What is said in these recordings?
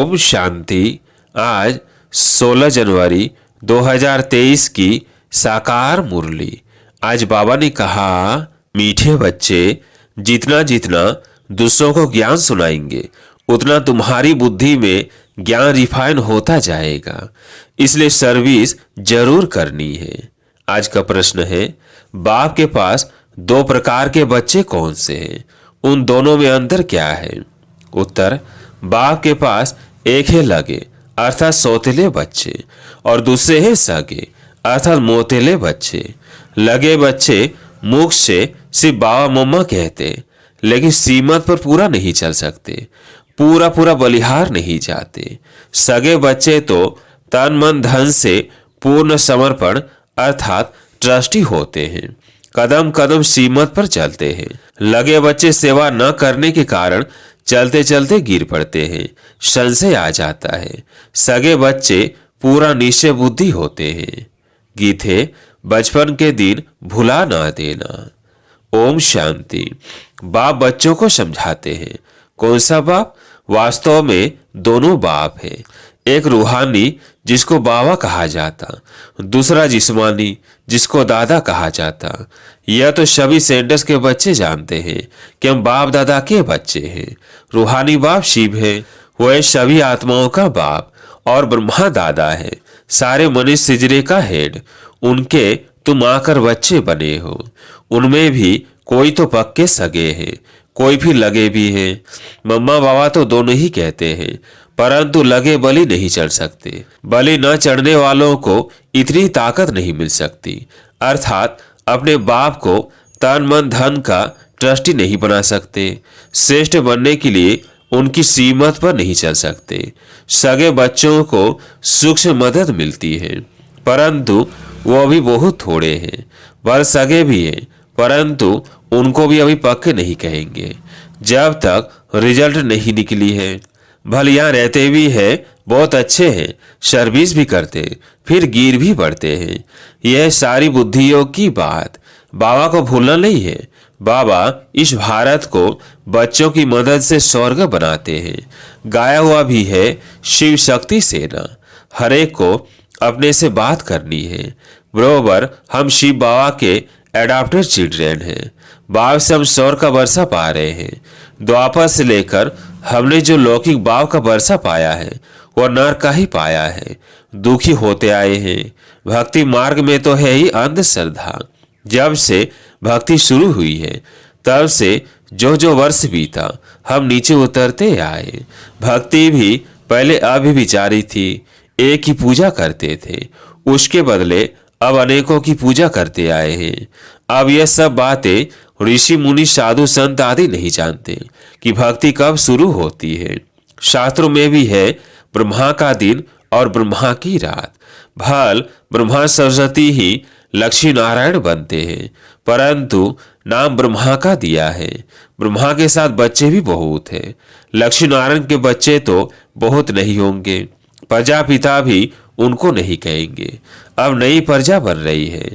ओम शांति। आज 16 जनवरी 2023 की साकार मुरली। आज बाबा ने कहा, मीठे बच्चे, जितना जितना दूसरों को ज्ञान सुनाएंगे उतना तुम्हारी बुद्धि में ज्ञान रिफाइन होता जाएगा, इसलिए सर्विस जरूर करनी है। आज का प्रश्न है, बाप के पास दो प्रकार के बच्चे कौन से हैं? उन दोनों में अंतर क्या है? उत्तर, बाप के पास एक है लगे अर्थात सौतेले बच्चे और दूसरे है सगे अर्थात मोतेले बच्चे। लगे बच्चे मुख से सिर्फ बाबा मम्मा कहते, लेकिन सीमत पर पूरा नहीं चल सकते, पूरा पूरा बलिहार नहीं जाते। सगे बच्चे तो तन मन धन से पूर्ण समर्पण अर्थात ट्रस्टी होते हैं, कदम कदम सीमत पर चलते हैं। लगे बच्चे सेवा न करने के कारण चलते चलते गिर पड़ते हैं, संशय आ जाता है। सगे बच्चे पूरा निश्चय बुद्धि होते हैं। गीत है, बचपन के दिन भुला ना देना। ओम शांति। बाप बच्चों को समझाते हैं। कौन सा बाप? वास्तव में दोनों बाप है। एक रूहानी जिसको बाबा कहा जाता, दूसरा जिस्मानी जिसको दादा कहा जाता। यह तो सभी सेंटर्स के बच्चे जानते हैं कि हम बाप दादा के बच्चे हैं। रूहानी बाप शिव है, वह सभी आत्माओं का बाप और ब्रह्मा दादा है, सारे मनुष्य सिजरे का हेड। उनके तुम आकर बच्चे बने हो। उनमें भी कोई तो पक्के सगे हैं, कोई भी लगे भी हैं। मम्मा बाबा तो दोनों ही कहते हैं, परंतु लगे बलि नहीं चढ़ सकते। बलि न चढ़ने वालों को इतनी ताकत नहीं मिल सकती, अर्थात अपने बाप को तन मन धन का ट्रस्टी नहीं बना सकते। श्रेष्ठ बनने के लिए उनकी सीमत पर नहीं चल सकते। सगे बच्चों को सूक्ष्म मदद मिलती है, परंतु वो भी बहुत थोड़े हैं। वह सगे भी हैं, परंतु उनको भी अभी पक्के नहीं कहेंगे जब तक रिजल्ट नहीं निकली है। भले यहाँ रहते भी है, बहुत अच्छे हैं, सर्विस भी करते, फिर गिर भी पड़ते हैं। यह सारी बुद्धियों की बात। बाबा को भूलना नहीं है। बाबा इस भारत को बच्चों की मदद से स्वर्ग बनाते हैं। गाया हुआ भी है, शिव शक्ति सेना। हरेक को अपने से बात करनी है। बरोबर हम शिव बाबा के एडाप्टेड चिल्ड्रेन हैं। बाप से हम स्वर्ग का वर्षा पा रहे हैं। द्वापर से लेकर हमने जो लौकिक बाप का वर्षा पाया है वह नरक का ही पाया है। दुखी होते आए हैं। भक्ति मार्ग में तो है ही अंधश्रद्धा। जब से भक्ति शुरू हुई है तब से जो जो वर्ष बीता हम नीचे उतरते आए। भक्ति भी पहले अभिविचारी थी, एक ही पूजा करते थे, उसके बदले अब अनेकों की पूजा करते आए हैं। अब यह सब बातें ऋषि मुनि साधु संत आदि नहीं जानते कि भक्ति कब शुरू होती है। शास्त्रों में भी है, ब्रह्मा का दिन और ब्रह्मा की रात। भल ब्रह्मा सरस्वती ही लक्ष्मी नारायण बनते हैं, परंतु नाम ब्रह्मा का दिया है। ब्रह्मा के साथ बच्चे भी बहुत हैं। लक्ष्मी नारायण के बच्चे तो बहुत नहीं होंगे। प्रजापिता भी उनको नहीं कहेंगे। अब नई प्रजा बन रही है।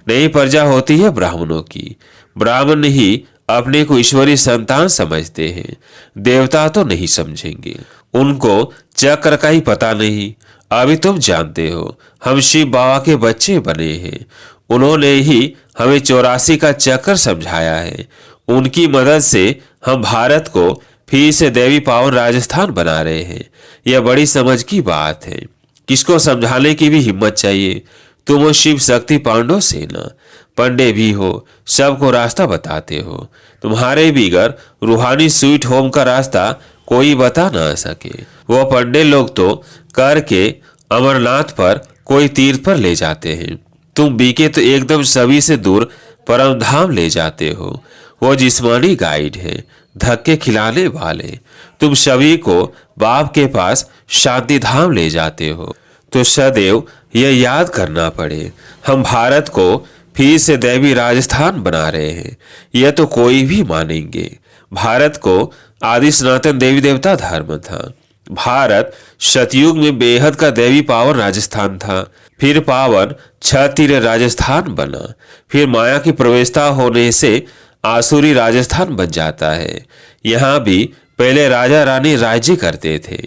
नई प्रजा होती है ब्राह्मणों की। ब्राह्मण ही अपने को ईश्वरीय संतान समझते हैं, देवता तो नहीं समझेंगे। उनको चक्र का ही पता नहीं। अभी तुम जानते हो, हम शिव बाबा के बच्चे बने हैं। उन्होंने ही हमें 84 का चक्र समझाया है। उनकी मदद से हम भारत को फिर से देवी पावन राजस्थान बना रहे हैं। यह बड़ी समझ की बात है। किसको समझाने की भी हिम्मत चाहिए। तुम हो शिव शक्ति पांडव सेना, पंडे भी हो, सबको रास्ता बताते हो। तुम्हारे बिगर रूहानी स्वीट होम का रास्ता कोई बता ना सके। वो पंडे लोग तो करके अमरनाथ पर कोई तीर्थ पर ले जाते हैं। तुम बीके तो एकदम सभी से दूर परम धाम ले जाते हो। वो जिस्मानी गाइड है, धक्के खिलाने वाले। तुम सभी को बाप के पास शांति धाम ले जाते हो। तो सदैव यह याद करना पड़े, हम भारत को फिर से देवी राजस्थान बना रहे हैं। यह तो कोई भी मानेंगे। भारत को आदि सनातन देवी देवता धर्म था। भारत सतयुग में बेहद का देवी पावन राजस्थान था, फिर पावन क्षत्रिय राजस्थान बना, फिर माया की प्रवेशता होने से आसुरी राजस्थान बन जाता है। यहाँ भी पहले राजा रानी राज्य करते थे,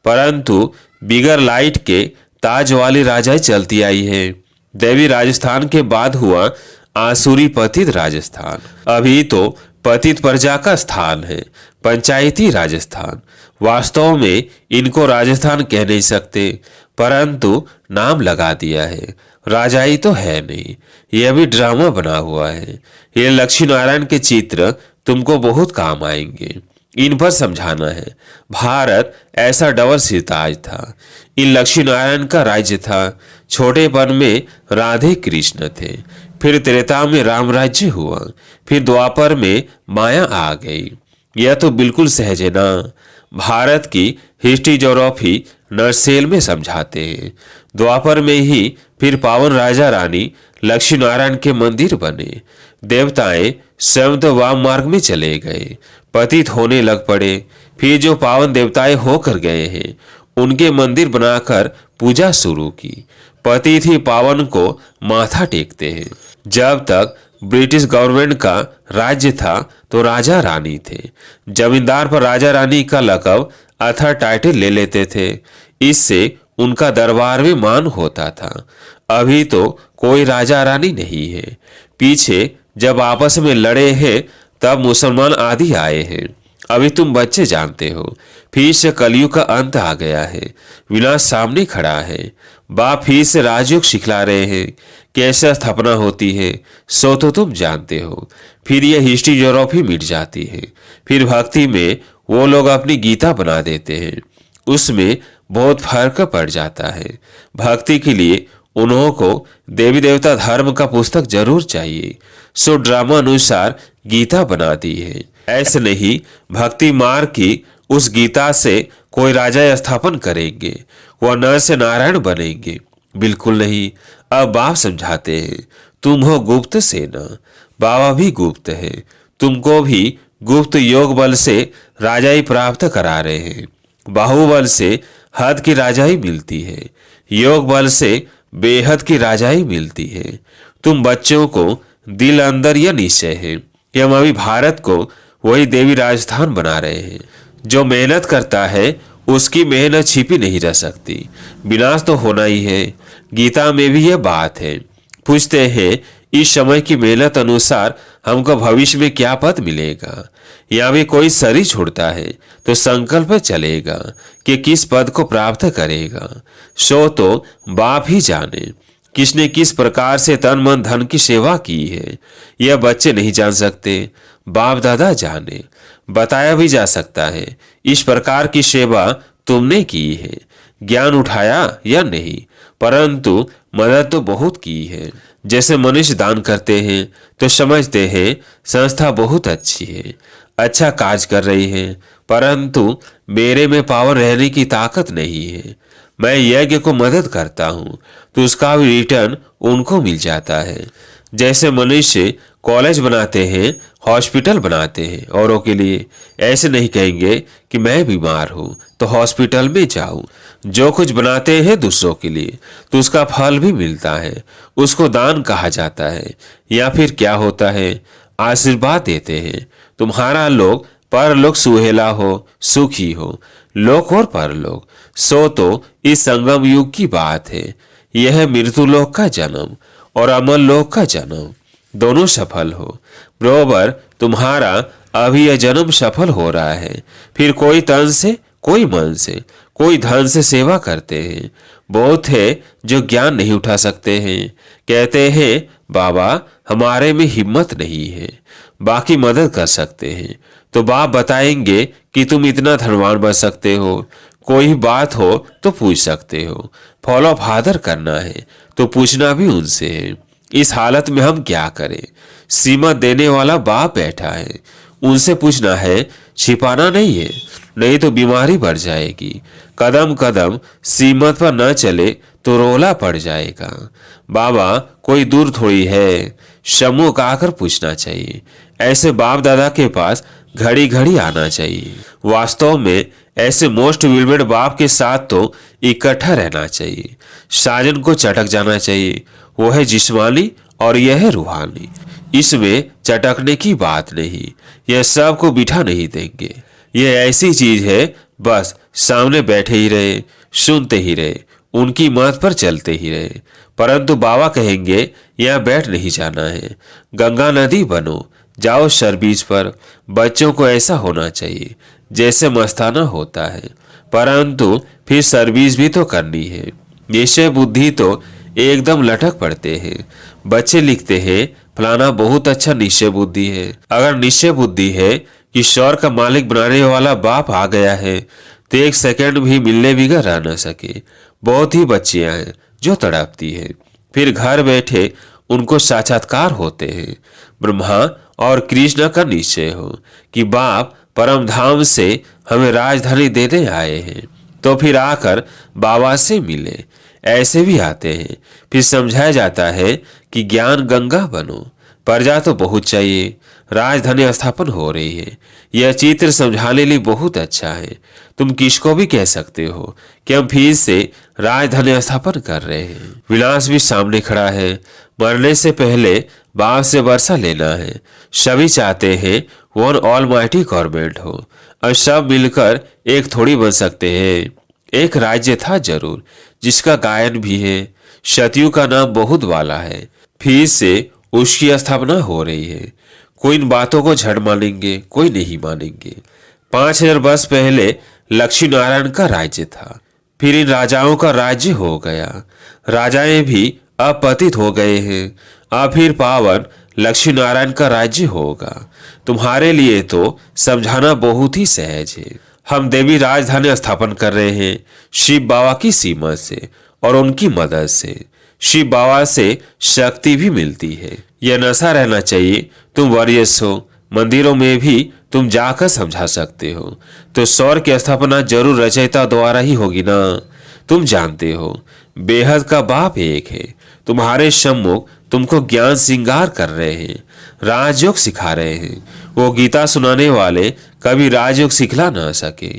परंतु बिगर लाइट के ताज वाली राजाई चलती आई है। देवी राजस्थान के बाद हुआ आसुरी पतित राजस्थान। अभी तो पतित प्रजा का स्थान है, पंचायती राजस्थान। वास्तव में इनको राजस्थान कह नहीं सकते, परंतु नाम लगा दिया है। राजाई तो है नहीं, यह भी ड्रामा बना हुआ है। ये लक्ष्मी नारायण के चित्र तुमको बहुत काम आएंगे। इन पर समझाना है। भारत ऐसा डबल सिरताज था। इन लक्ष्मी नारायण का राज्य था। छोटेपन में राधे कृष्ण थे, फिर त्रेता में राम राज्य हुआ, फिर द्वापर में माया आ गई। यह तो बिल्कुल सहज है ना। भारत की हिस्ट्री ज्योग्राफी नर्सेल में समझाते हैं। द्वापर में ही फिर पावन राजा रानी लक्ष्मी नारायण के मंदिर बने। देवताएं स्वयं तो वाम मार्ग में चले गए, पतित होने लग पड़े। फिर जो पावन देवताएं होकर गए हैं उनके मंदिर बनाकर पूजा शुरू की। पतित ही पावन को माथा टेकते हैं। जब तक ब्रिटिश गवर्नमेंट का राज्य था तो राजा रानी थे। जमींदार पर राजा रानी का लक़ब अथवा टाइटल ले लेते थे। इससे उनका दरबार में मान होता था। अभी तो कोई राजा रानी नहीं है। पीछे जब आपस में लड़े हैं तब मुसलमान आदि आए हैं। अभी तुम बच्चे जानते हो। फिर से कलयुग का अंत आ गया है। विनाश सामने खड़ा है। बाप फिर से राजयोग सिखला रहे हैं, कैसे स्थापना होती है सो तो तुम जानते हो। फिर यह हिस्ट्री ज्योग्राफी मिट जाती है। फिर भक्ति में वो लोग अपनी गीता बना देते हैं। उसमें बहुत फर्क पड़ जाता है। भक्ति के लिए उन्हों को देवी देवता धर्म का पुस्तक जरूर चाहिए, सो ड्रामा अनुसार गीता बना दी है। ऐसे नहीं भक्ति मार्ग की उस गीता से कोई राजा स्थापन करेंगे, वह नर से नारायण बनेंगे। बिल्कुल नहीं। अब बाप समझाते हैं, तुम हो गुप्त सेना, बाबा भी गुप्त है। तुमको भी गुप्त योग बल से राजाई प्राप्त करा रहे हैं। बाहुबल से हद की राजाई मिलती है, योग बल से बेहद की राजाई मिलती है। तुम बच्चों को दिल अंदर यह निश्चय है कि हम अभी भारत को वही देवी राजस्थान बना रहे हैं। जो मेहनत करता है उसकी मेहनत छिपी नहीं रह सकती। विनाश तो होना ही है। गीता में भी यह बात है। पूछते हैं इस समय की मेहनत अनुसार हमको भविष्य में क्या पद मिलेगा। या भी कोई शरीर छोड़ता है तो संकल्प चलेगा कि किस पद को प्राप्त करेगा। सो तो बाप ही जाने किसने किस प्रकार से तन मन धन की सेवा की है। यह बच्चे नहीं जान सकते, बाप दादा जाने। बताया भी जा सकता है इस प्रकार की सेवा तुमने की है। ज्ञान उठाया या नहीं, परंतु मदद तो बहुत की है। जैसे मनुष्य दान करते हैं तो समझते हैं संस्था बहुत अच्छी है, अच्छा कार्य कर रही है, परंतु मेरे में पावर रहने की ताकत नहीं है। मैं यज्ञ को मदद करता हूँ तो उसका भी रिटर्न उनको मिल जाता है। जैसे मनुष्य कॉलेज बनाते हैं, हॉस्पिटल बनाते हैं औरों के लिए, ऐसे नहीं कहेंगे कि मैं बीमार हूँ तो हॉस्पिटल में जाऊँ। जो कुछ बनाते हैं दूसरों के लिए तो उसका फल भी मिलता है, उसको दान कहा जाता है। या फिर क्या होता है, आशीर्वाद देते हैं तुम्हारा लोग परलोक सुहेला हो, सुखी हो, लोक और परलोक। सो तो इस संगम युग की बात है। यह मृत्यु लोक का जन्म और अमर लोक का जन्म दोनों सफल हो। बरोबर तुम्हारा अभी यह जन्म सफल हो रहा है। फिर कोई तन से, कोई मन से, कोई धन से सेवा करते हैं। बहुत है जो ज्ञान नहीं उठा सकते हैं, कहते हैं बाबा हमारे में हिम्मत नहीं है, बाकी मदद कर सकते हैं। तो बाप बताएंगे कि तुम इतना धनवान बन सकते हो। कोई बात हो तो पूछ सकते हो। फॉलो फादर करना है तो पूछना भी उनसे है। इस हालत में हम क्या करें। सीमा देने वाला बाप बैठा है, उनसे पूछना है, छिपाना नहीं है, नहीं तो बीमारी बढ़ जाएगी। कदम कदम सीमत पर न चले तो रोला पड़ जाएगा। बाबा कोई दूर थोड़ी है, समूह का आकर पूछना चाहिए। ऐसे बाप दादा के पास घड़ी घड़ी आना चाहिए। वास्तव में ऐसे मोस्ट विलवेड बाप के साथ तो इकट्ठा रहना चाहिए। साजन को चटक जाना चाहिए। वो है जिस्मानी और यह है रूहानी। इसमें चटकने की बात नहीं, यह सबको बिठा नहीं देंगे। यह ऐसी चीज है बस सामने बैठे ही रहे, सुनते ही रहे, उनकी मत पर चलते ही रहे। परंतु बाबा कहेंगे यहाँ बैठ नहीं जाना है, गंगा नदी बनो, जाओ सर्विस पर। बच्चों को ऐसा होना चाहिए जैसे मस्ताना होता है, परंतु फिर सर्विस भी तो करनी है। निश्चय बुद्धि तो एकदम लटक पड़ते हैं। बच्चे लिखते हैं फलाना बहुत अच्छा निश्चय बुद्धि है। अगर निश्चय बुद्धि है कि ईश्वर का मालिक बनाने वाला बाप आ गया है तो एक सेकंड भी मिलने बिगड़ रह न सके। बहुत ही बच्चियां हैं जो तड़पती है, फिर घर बैठे उनको साक्षात्कार होते हैं। ब्रह्मा और कृष्ण का निश्चय हो कि बाप परम धाम से हमें राजधानी देने आए हैं, तो फिर आकर बाबा से मिले। ऐसे भी आते हैं, फिर समझाया जाता है कि ज्ञान गंगा बनो, प्रजा तो बहुत चाहिए, राजधानी स्थापन हो रही है। यह चित्र समझाने लिए बहुत अच्छा है। तुम किसको भी कह सकते हो कि हम फिर से राजधानी स्थापन कर रहे हैं। विलास भी सामने खड़ा है, मरने से पहले बाप से वर्षा लेना है। सभी चाहते हैं वन ऑलमाइटी गवर्नमेंट हो, और सब मिलकर एक थोड़ी बन सकते हैं। एक राज्य था जरूर जिसका गायन भी है, सतयु का नाम बहुत वाला है, फिर से उसकी स्थापना हो रही है। कोई इन बातों को झट मानेंगे, कोई नहीं मानेंगे। 5000 वर्ष पहले लक्ष्मी नारायण का राज्य था, फिर इन राजाओं का राज्य हो गया। राजाएं भी अब पतित हो गए हैं, अब फिर पावन लक्ष्मी नारायण का राज्य होगा। तुम्हारे लिए तो समझाना बहुत ही सहज है। हम देवी राजधानी स्थापन कर रहे हैं शिव बाबा की सीमा से और उनकी मदद से। शिव बाबा से शक्ति भी मिलती है। यह नशा रहना चाहिए। तुम वरियस हो, मंदिरों में भी तुम जाकर समझा सकते हो, तो सौर की स्थापना जरूर रचयिता द्वारा ही होगी ना। तुम जानते हो बेहद का बाप एक है, तुम्हारे सम्मुख तुमको ज्ञान श्रृंगार कर रहे हैं, राजयोग सिखा रहे हैं। वो गीता सुनाने वाले कभी राजयोग सिखला ना सके।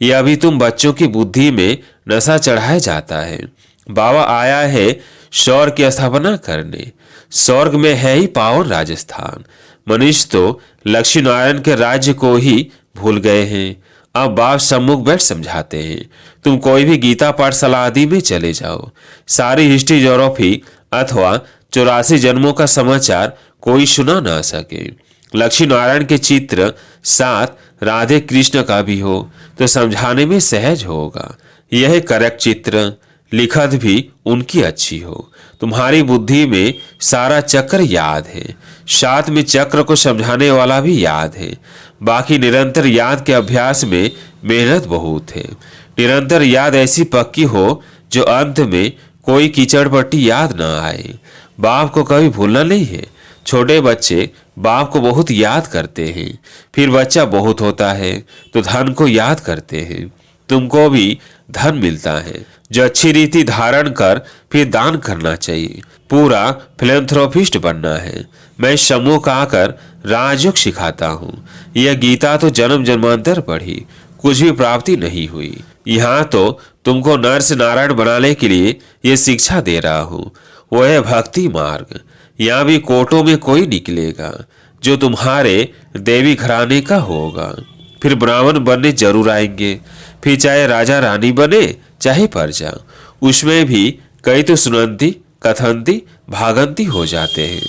यह अभी तुम बच्चों की बुद्धि में नशा चढ़ाया जाता है। बाबा आया है स्वर्ग की स्थापना करने। स्वर्ग में है ही पावन राजस्थान। मनुष्य तो लक्ष्मी नारायण के राज्य को ही भूल गए हैं। अब बाप सम्मुख बैठ समझाते हैं। तुम कोई भी गीता पाठशाला आदि में चले जाओ, सारी हिस्ट्री ज्योग्राफी अथवा 84 जन्मों का समाचार कोई सुना ना सके। लक्ष्मी नारायण के चित्र साथ राधे कृष्ण का भी हो तो समझाने में सहज होगा। यह करेक्ट चित्र, लिखत भी उनकी अच्छी हो। तुम्हारी बुद्धि में सारा चक्र याद है, साथ में चक्र को समझाने वाला भी याद है। बाकी निरंतर याद के अभ्यास में मेहनत बहुत है। निरंतर याद ऐसी पक्की हो जो अंत में कोई कीचड़ पट्टी याद ना आए। बाप को कभी भूलना नहीं है। छोटे बच्चे बाप को बहुत याद करते हैं, फिर बच्चा बहुत होता है तो धन को याद करते हैं। तुमको भी धन मिलता है जो अच्छी रीति धारण कर फिर दान करना चाहिए। पूरा फिलैंथ्रोपिस्ट बनना है। मैं समूह का आकर राजयोग सिखाता हूँ। यह गीता तो जन्म जन्मांतर पढ़ी, कुछ भी प्राप्ति नहीं हुई। यहाँ तो तुमको नर से नारायण बनाने के लिए ये शिक्षा दे रहा हूँ। वो है भक्ति मार्ग। यहाँ भी कोटों में कोई निकलेगा जो तुम्हारे देवी घराने का होगा। फिर ब्राह्मण बनने जरूर आएंगे, फिर चाहे राजा रानी बने चाहे प्रजा, उसमें भी कई तो सुनंती कथंती भागंती हो जाते हैं।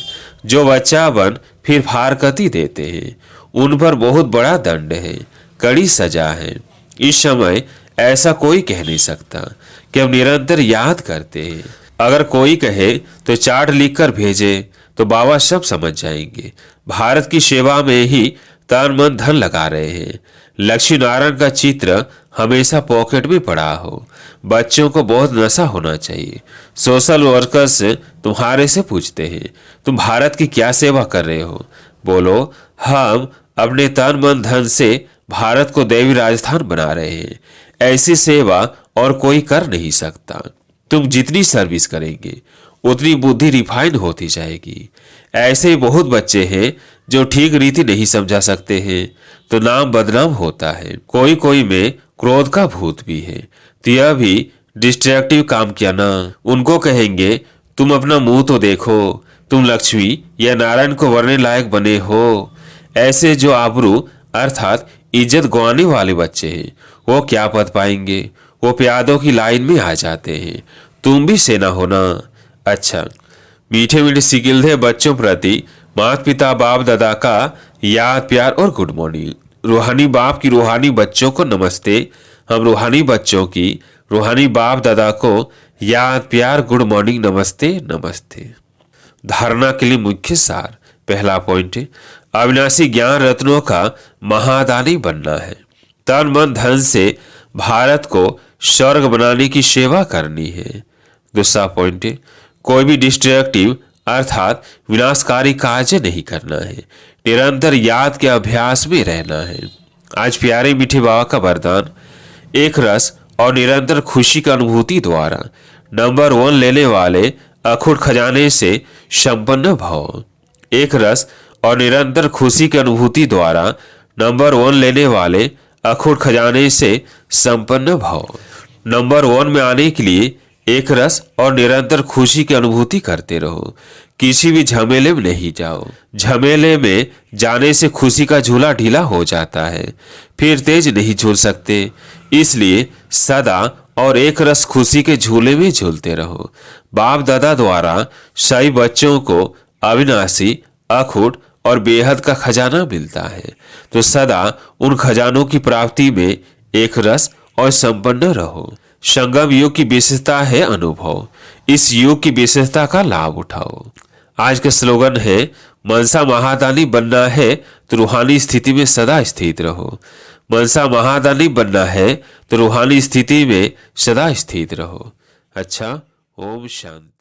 जो बच्चा बन फिर फारकती देते हैं, उन पर बहुत बड़ा दंड है, कड़ी सजा है। इस समय ऐसा कोई कह नहीं सकता कि हम निरंतर याद करते हैं। अगर कोई कहे तो चार्ट लिखकर भेजे तो बाबा सब समझ जाएंगे। भारत की सेवा में ही तन मन धन लगा रहे हैं। लक्ष्मी नारायण का चित्र हमेशा पॉकेट में पड़ा हो। बच्चों को बहुत नशा होना चाहिए। सोशल वर्कर्स तुम्हारे से पूछते हैं तुम भारत की क्या सेवा कर रहे हो? बोलो हम अपने तन मन धन से भारत को देवी राजस्थान बना रहे हैं। ऐसी सेवा और कोई कर नहीं सकता। तुम जितनी सर्विस करेंगे उतनी बुद्धि रिफाइंड होती जाएगी। ऐसे ही बहुत बच्चे हैं जो ठीक रीति नहीं समझा सकते हैं तो नाम बदनाम होता है। कोई कोई में क्रोध का भूत भी है तो यह भी डिस्ट्रैक्टिव काम किया ना। उनको कहेंगे तुम अपना मुंह तो देखो, तुम लक्ष्मी या नारायण को वरने लायक बने हो। ऐसे जो आबरू अर्थात इज्जत गंवाने वाले बच्चे हैं वो क्या पद पाएंगे? वो प्यादों की लाइन में आ जाते हैं। तुम भी सेना हो ना। अच्छा, मीठे मीठे सिकिलधे बच्चों प्रति माता पिता बाप दादा का याद प्यार और गुड मॉर्निंग। रूहानी बाप की रूहानी बच्चों को नमस्ते। हम रूहानी बच्चों की रूहानी बाप दादा को याद प्यार गुड मॉर्निंग नमस्ते नमस्ते। धारणा के लिए मुख्य सार। पहला पॉइंट है, अविनाशी ज्ञान रत्नों का महादानी बनना है। तन मन धन से भारत को स्वर्ग बनाने की सेवा करनी है। दूसरा पॉइंट है, कोई भी डिस्ट्रक्टिव अर्थात विनाशकारी कार्य नहीं करना है। निरंतर याद के अभ्यास में रहना है। आज प्यारे मीठे बाबा का वरदान, एक रस और निरंतर खुशी की अनुभूति द्वारा नंबर 1 लेने वाले अखुट खजाने से संपन्न भव। एक रस और निरंतर खुशी की अनुभूति द्वारा नंबर 1 लेने वाले अखुट खजाने से संपन्न भव। नंबर 1 में आने के लिए एक रस और निरंतर खुशी की अनुभूति करते रहो। किसी भी झमेले में नहीं जाओ। झमेले में जाने से खुशी का झूला ढीला हो जाता है, फिर तेज नहीं झूल सकते। इसलिए सदा और एक रस खुशी के झूले में झूलते रहो। बाप दादा द्वारा सही बच्चों को अविनाशी, अखुट और बेहद का खजाना मिलता है, तो सदा उन खजानों की प्राप्ति में एक रस और संपन्न रहो। संगम युग की विशेषता है अनुभव। इस युग की विशेषता का लाभ उठाओ। आज का स्लोगन है, मनसा महादानी बनना है तो रूहानी स्थिति में सदा स्थित रहो। मनसा महादानी बनना है तो रूहानी स्थिति में सदा स्थित रहो। अच्छा, ओम शांति।